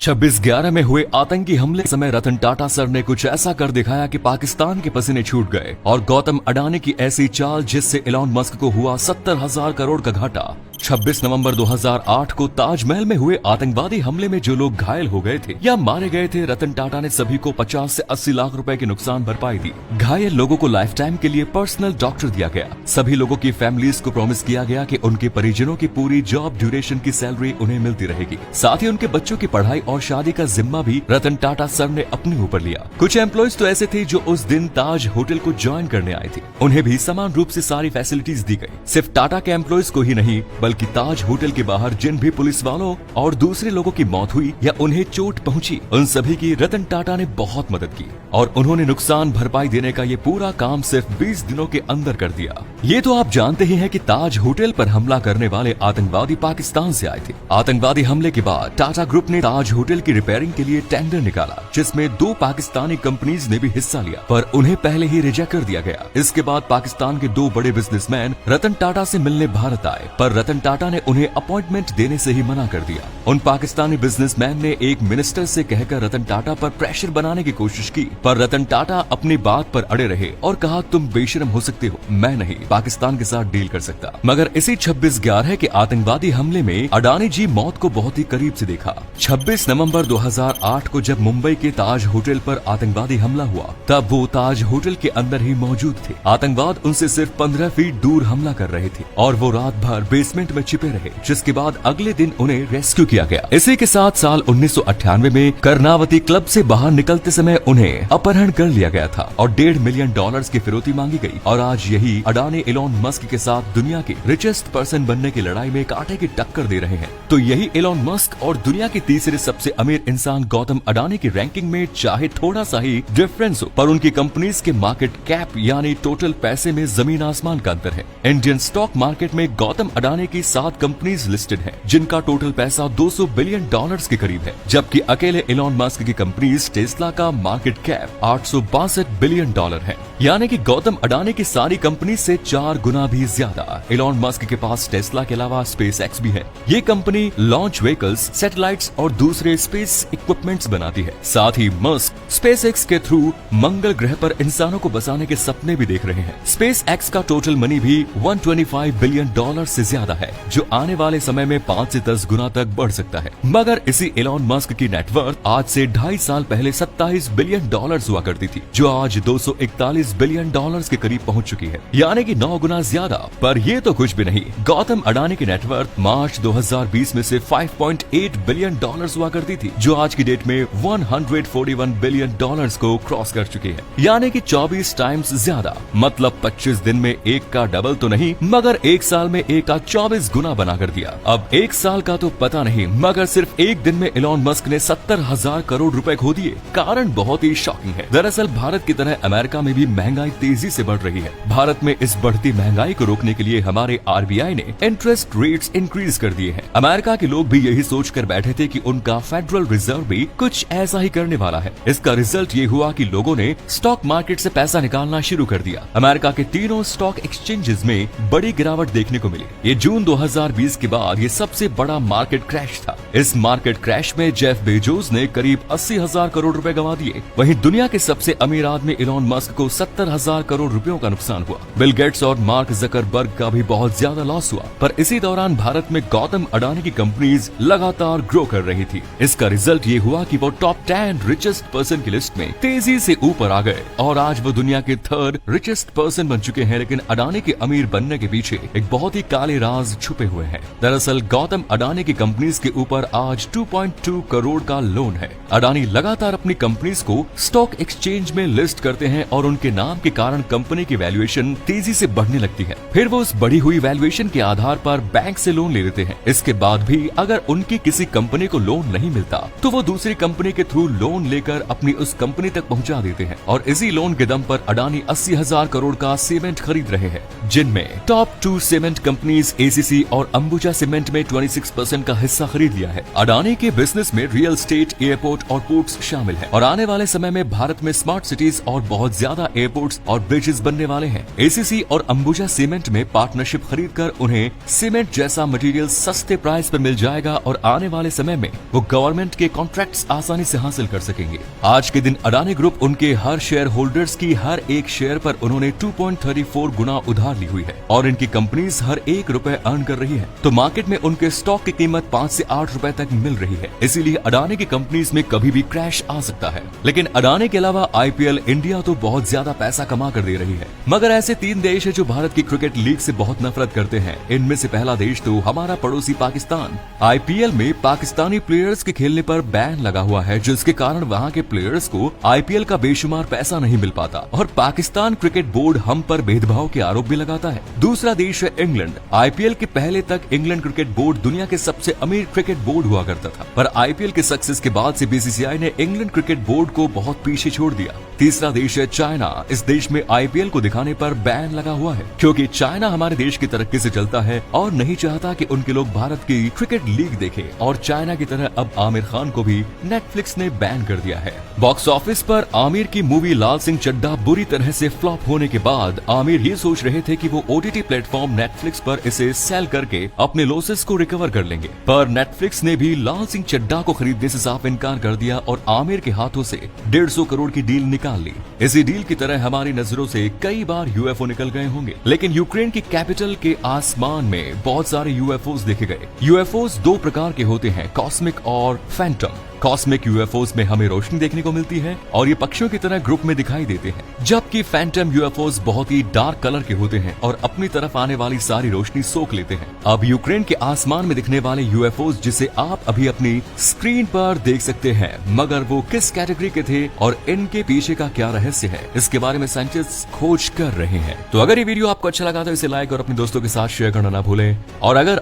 26/11 में हुए आतंकी हमले के समय रतन टाटा सर ने कुछ ऐसा कर दिखाया कि पाकिस्तान के पसीने छूट गए और गौतम अडानी की ऐसी चाल जिससे एलॉन मस्क को हुआ 70,000 करोड़ का घाटा। 26 नवंबर 2008 को ताजमहल में हुए आतंकवादी हमले में जो लोग घायल हो गए थे या मारे गए थे, रतन टाटा ने सभी को 50 से 80 लाख रुपए की नुकसान भरपाई दी। घायल लोगों को लाइफ टाइम के लिए पर्सनल डॉक्टर दिया गया। सभी लोगों की फैमिलीज को प्रॉमिस किया गया कि उनके परिजनों की पूरी जॉब ड्यूरेशन की सैलरी उन्हें मिलती रहेगी। साथ ही उनके बच्चों की पढ़ाई और शादी का जिम्मा भी रतन टाटा सर ने अपने ऊपर लिया। कुछ एम्प्लॉयज तो ऐसे थे जो उस दिन ताज होटल को ज्वाइन करने आए थे, उन्हें भी समान रूप से सारी फैसिलिटीज दी गई। सिर्फ टाटा के एम्प्लॉयज को ही नहीं बल्कि ताज होटल के बाहर जिन भी पुलिस वालों और दूसरे लोगों की मौत हुई या उन्हें चोट पहुंची, उन सभी की रतन टाटा ने बहुत मदद की और उन्होंने नुकसान भरपाई देने का ये पूरा काम सिर्फ 20 दिनों के अंदर कर दिया। ये तो आप जानते ही हैं कि ताज होटल पर हमला करने वाले आतंकवादी पाकिस्तान से आए थे। आतंकवादी हमले के बाद टाटा ग्रुप ने ताज होटल की रिपेयरिंग के लिए टेंडर निकाला, जिसमें 2 पाकिस्तानी कंपनीज ने भी हिस्सा लिया, पर उन्हें पहले ही रिजेक्ट कर दिया गया। इसके बाद पाकिस्तान के 2 बड़े बिजनेसमैन रतन टाटा से मिलने भारत आए, पर रतन टाटा ने उन्हें अपॉइंटमेंट देने से ही मना कर दिया। उन पाकिस्तानी बिजनेसमैन ने एक मिनिस्टर से कहकर रतन टाटा पर प्रेशर बनाने की कोशिश की, पर रतन टाटा अपनी बात पर अड़े रहे और कहा, तुम बेशरम हो सकते हो, मैं नहीं पाकिस्तान के साथ डील कर सकता। मगर इसी 26/11 के आतंकवादी हमले में अडानी जी मौत को बहुत ही करीब से देखा। 26 नवंबर 2008 को जब मुंबई के ताज होटल पर आतंकवादी हमला हुआ, तब वो ताज होटल के अंदर ही मौजूद थे। आतंकवाद उनसे सिर्फ 15 फीट दूर हमला कर रहे थे और वो रात भर बेसमेंट में छिपे रहे, जिसके बाद अगले दिन उन्हें रेस्क्यू किया गया। इसी के साथ साल 1998 में कर्नावती क्लब से बाहर निकलते समय उन्हें अपहरण कर लिया गया था और $1.5 मिलियन की फिरौती मांगी गई। और आज यही अडानी एलॉन मस्क के साथ दुनिया के रिचेस्ट पर्सन बनने की लड़ाई में कांटे की टक्कर दे रहे हैं। तो यही एलॉन मस्क और दुनिया के तीसरे सबसे अमीर इंसान गौतम अडानी की रैंकिंग में चाहे थोड़ा सा ही डिफरेंस हो, पर उनकी कंपनीज के मार्केट कैप यानी टोटल पैसे में जमीन आसमान का अंतर है। इंडियन स्टॉक मार्केट में गौतम अडानी की 7 कंपनीज लिस्टेड हैं, जिनका टोटल पैसा $200 बिलियन के करीब है, जबकि अकेले एलॉन मस्क की कंपनीज टेस्ला का मार्केट कैप $862 बिलियन है। यानी कि गौतम अडानी की सारी कंपनी से 4 गुना भी ज्यादा। एलॉन मस्क के पास टेस्ला के अलावा स्पेस एक्स भी है। ये कंपनी लॉन्च व्हीकल्स, सैटेलाइट्स और दूसरे स्पेस इक्विपमेंट्स बनाती है। साथ ही मस्क स्पेस एक्स के थ्रू मंगल ग्रह पर इंसानों को बसाने के सपने भी देख रहे हैं। स्पेस एक्स का टोटल मनी भी $125 बिलियन से ज्यादा है, जो आने वाले समय में 5 से 10 गुना तक बढ़ सकता है। मगर इसी एलॉन मस्क की नेटवर्थ आज से 2.5 साल पहले $27 बिलियन हुआ करती थी, जो आज $241 बिलियन के करीब पहुंच चुकी है, यानी कि 9 गुना ज्यादा। पर ये तो कुछ भी नहीं, गौतम अडानी की नेटवर्थ मार्च 2020 में से $5.8 बिलियन हुआ करती थी, जो आज की डेट में $141 बिलियन को क्रॉस कर चुकी है, यानी कि 24 टाइम्स ज्यादा। मतलब 25 दिन में एक का डबल तो नहीं, मगर एक साल में एक का 24 गुना बना कर दिया। अब एक साल का तो पता नहीं, मगर सिर्फ एक दिन में एलॉन मस्क ने 70,000 करोड़ रुपए खो दिए। कारण बहुत ही शॉकिंग है। दरअसल भारत की तरह अमेरिका में भी महंगाई तेजी से बढ़ रही है। भारत में इस बढ़ती महंगाई को रोकने के लिए हमारे आरबीआई ने इंटरेस्ट रेट्स इंक्रीज कर दिए हैं। अमेरिका के लोग भी यही सोच कर बैठे थे कि उनका फेडरल रिजर्व भी कुछ ऐसा ही करने वाला है। इसका रिजल्ट ये हुआ कि लोगों ने स्टॉक मार्केट से पैसा निकालना शुरू कर दिया। अमेरिका के तीनों स्टॉक एक्सचेंजेस में बड़ी गिरावट देखने को मिली। ये जून 2020 के बाद ये सबसे बड़ा मार्केट क्रैश था। इस मार्केट क्रैश में जेफ बेजोस ने करीब 80,000 करोड़ रुपए गंवा दिए। वहीं दुनिया के सबसे अमीर आदमी एलॉन मस्क को 70,000 करोड़ रुपयों का नुकसान हुआ। बिल गेट्स और मार्क जकरबर्ग का भी बहुत ज्यादा लॉस हुआ। पर इसी दौरान भारत में गौतम अडानी की कंपनीज लगातार ग्रो कर रही थी। इसका रिजल्ट ये हुआ कि वो टॉप 10 रिचेस्ट पर्सन की लिस्ट में तेजी से ऊपर आ गए और आज वो दुनिया के 3rd रिचेस्ट पर्सन बन चुके हैं। लेकिन अडानी के अमीर बनने के पीछे एक बहुत ही काले राज छुपे हुए हैं। दरअसल गौतम अडानी की कंपनीज के ऊपर आज 2.2 करोड़ का लोन है। अडानी लगातार अपनी कंपनीज को स्टॉक एक्सचेंज में लिस्ट करते हैं और उनके नाम के कारण कंपनी की वैल्यूएशन तेजी से बढ़ने लगती है। फिर वो उस बढ़ी हुई वैल्यूएशन के आधार पर बैंक से लोन ले लेते हैं। इसके बाद भी अगर उनकी किसी कंपनी को लोन नहीं मिलता तो वो दूसरी कंपनी के थ्रू लोन लेकर अपनी उस कंपनी तक पहुंचा देते हैं और इसी लोन के दम पर अडानी 80,000 करोड़ का सीमेंट खरीद रहे हैं, जिनमें टॉप 2 सीमेंट कंपनीज एसीसी और अंबुजा सीमेंट में 26% का हिस्सा खरीद लिया है। अडानी के बिजनेस में रियल एस्टेट, एयरपोर्ट और पोर्ट्स शामिल है और आने वाले समय में भारत में स्मार्ट सिटीज और बहुत ज्यादा एयरपोर्ट्स और ब्रिजेस बनने वाले हैं। एसीसी और अंबुजा सीमेंट में पार्टनरशिप खरीदकर उन्हें सीमेंट जैसा मटेरियल सस्ते प्राइस पर मिल जाएगा और आने वाले समय में वो गवर्नमेंट के कॉन्ट्रैक्ट्स आसानी से हासिल कर सकेंगे। आज के दिन अडानी ग्रुप उनके हर शेयर होल्डर्स की हर एक शेयर पर उन्होंने 2.34 गुना उधार ली हुई है और इनकी कंपनीज हर 1 रुपए अर्न कर रही है, तो मार्केट में उनके स्टॉक की कीमत 5 से 8 रुपए तक मिल रही है। इसीलिए अडानी की कंपनीज में कभी भी क्रैश आ सकता है। लेकिन अडानी के अलावा आईपीएल इंडिया तो बहुत ज्यादा पैसा कमा कर दे रही है। मगर ऐसे 3 देश है जो भारत की क्रिकेट लीग से बहुत नफरत करते हैं। इनमें से पहला देश तो हमारा पड़ोसी पाकिस्तान। आईपीएल में पाकिस्तानी प्लेयर्स के खेलने पर बैन लगा हुआ है, जिसके कारण वहाँ के प्लेयर्स को आईपीएल का बेशुमार पैसा नहीं मिल पाता और पाकिस्तान क्रिकेट बोर्ड हम पर भेदभाव के आरोप भी लगाता है। दूसरा देश है इंग्लैंड। आईपीएल के पहले तक इंग्लैंड क्रिकेट बोर्ड दुनिया के सबसे अमीर क्रिकेट बोर्ड हुआ करता था, पर आईपीएल के सक्सेस के बाद से बीसीसीआई ने इंग्लैंड क्रिकेट बोर्ड को बहुत पीछे छोड़ दिया। तीसरा देश है चाइना। इस देश में आईपीएल को दिखाने पर बैन लगा हुआ है, क्योंकि चाइना हमारे देश की तरक्की से चलता है और नहीं चाहता कि उनके लोग भारत की क्रिकेट लीग देखें। और चाइना की तरह अब आमिर खान को भी नेटफ्लिक्स ने बैन कर दिया है। बॉक्स ऑफिस पर आमिर की मूवी लाल सिंह चड्ढा बुरी तरह से फ्लॉप होने के बाद आमिर ये सोच रहे थे कि वो ओटीटी प्लेटफॉर्म नेटफ्लिक्स पर इसे सेल करके अपने लॉसेस को रिकवर कर लेंगे, पर नेटफ्लिक्स ने भी लाल सिंह चड्ढा को खरीदने से साफ इनकार कर दिया और आमिर के हाथों से 150 करोड़ की डील निकाल ली। इसी डील की तरह हमारी नजरों से कई बार यूएफओ निकल गए होंगे, लेकिन यूक्रेन की कैपिटल के आसमान में बहुत सारे यूएफओस देखे गए। यूएफओस 2 प्रकार के होते हैं, कॉस्मिक और फैंटम। कॉस्मिक यूएफओस में हमें रोशनी देखने को मिलती है और ये पक्षियों की तरह ग्रुप में दिखाई देते हैं, जबकि फैंटम यूएफओस बहुत ही डार्क कलर के होते हैं और अपनी तरफ आने वाली सारी रोशनी सोख लेते हैं। अब यूक्रेन के आसमान में दिखने वाले यूएफओस जिसे आप अभी अपनी स्क्रीन पर देख सकते हैं, मगर वो किस कैटेगरी के थे और इनके पीछे का क्या रहस्य है, इसके बारे में साइंटिस्ट खोज कर रहे हैं। तो अगर ये वीडियो आपको अच्छा लगा तो इसे लाइक और अपने दोस्तों के साथ शेयर करना ना भूलें, और अगर